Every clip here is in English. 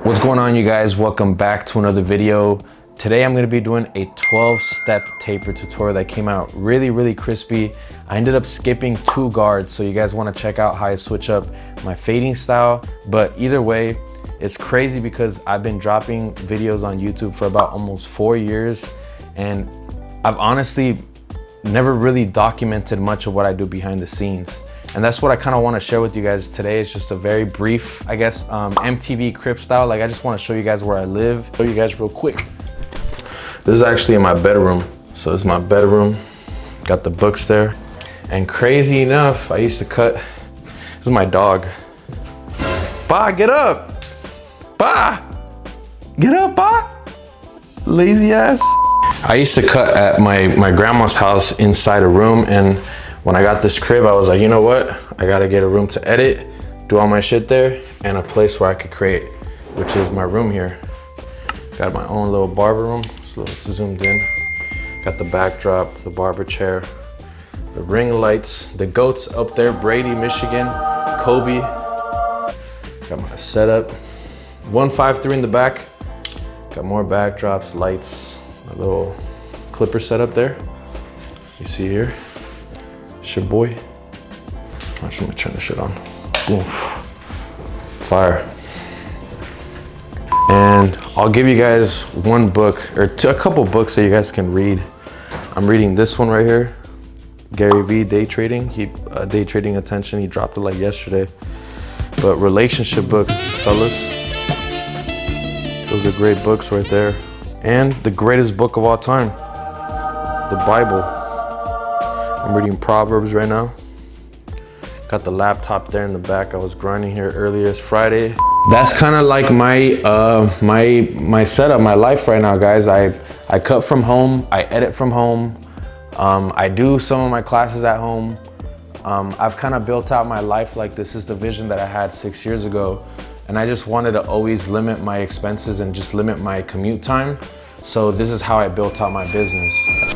What's going on, you guys? Welcome back to another video. Today I'm going to be doing a 12-step taper tutorial that came out really crispy. I ended up skipping 2 guards, so you guys want to check out how I switch up my fading style. But either way, it's crazy because I've been dropping videos on YouTube for about almost 4 years, and I've honestly never really documented much of what I do behind the scenes. And that's what I kind of want to share with you guys today. It's just a very brief, I guess, MTV Crib style. Like, I just want to show you guys where I live. Show you guys real quick. This is actually in my bedroom. So this is my bedroom. Got the books there. And crazy enough, I used to cut, this is my dog. Ba, get up. Ba, get up, Ba. Lazy ass. I used to cut at my grandma's house inside a room, and when I got this crib, I was like, you know what? I gotta get a room to edit, do all my shit there, and a place where I could create, which is my room here. Got my own little barber room, it's a little zoomed in. Got the backdrop, the barber chair, the ring lights, the goats up there, Brady, Michigan, Kobe. Got my setup. 153 in the back. Got more backdrops, lights, a little clipper setup there. You see here. It's your boy. I'm just gonna turn this shit on. Oof. Fire. And I'll give you guys one book, or a couple books that you guys can read. I'm reading this one right here. Gary V, Day Trading. Day Trading Attention. He dropped it like yesterday. But relationship books, fellas. Those are great books right there. And the greatest book of all time, the Bible. I'm reading Proverbs right now. Got the laptop there in the back. I was grinding here earlier. It's Friday. That's kind of like my my setup, my life right now, guys. I cut from home. I edit from home. I do some of my classes at home. I've kind of built out my life like this is the vision that I had 6 years ago. And I just wanted to always limit my expenses and just limit my commute time. So this is how I built out my business.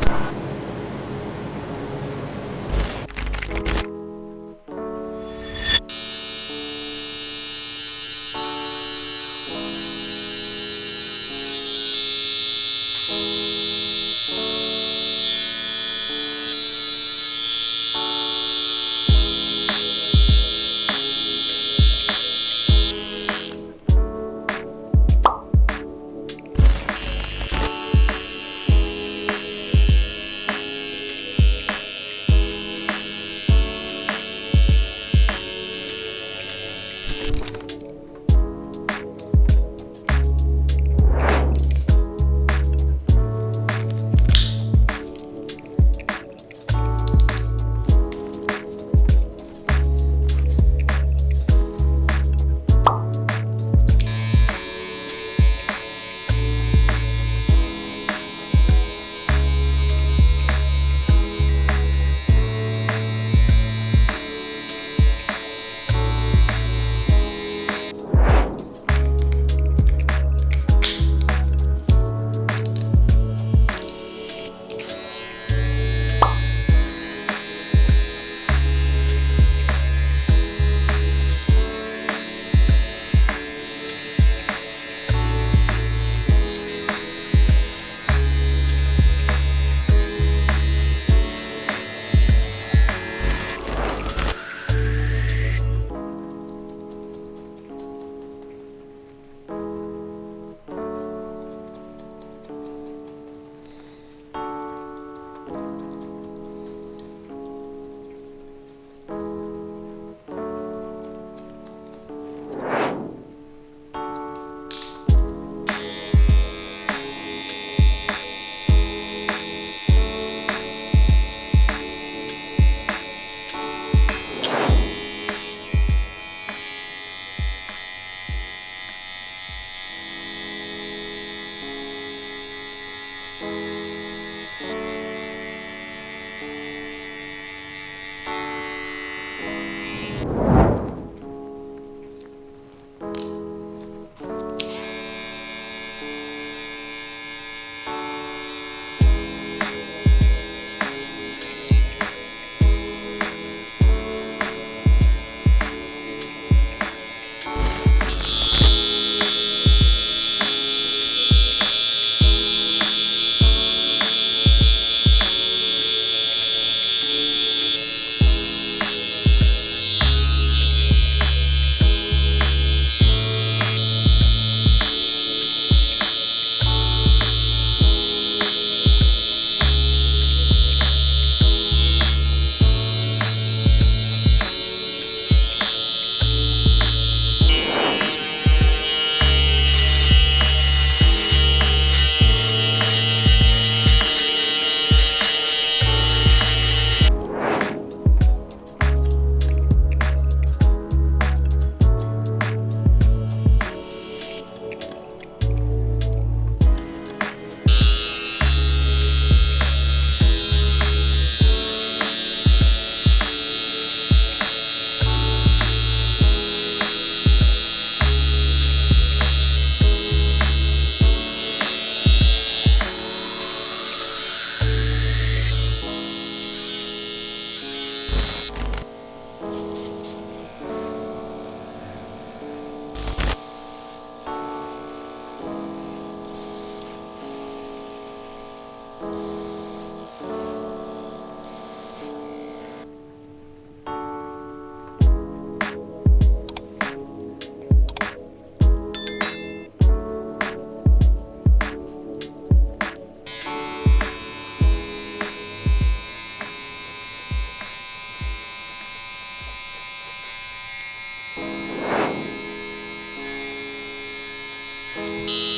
it.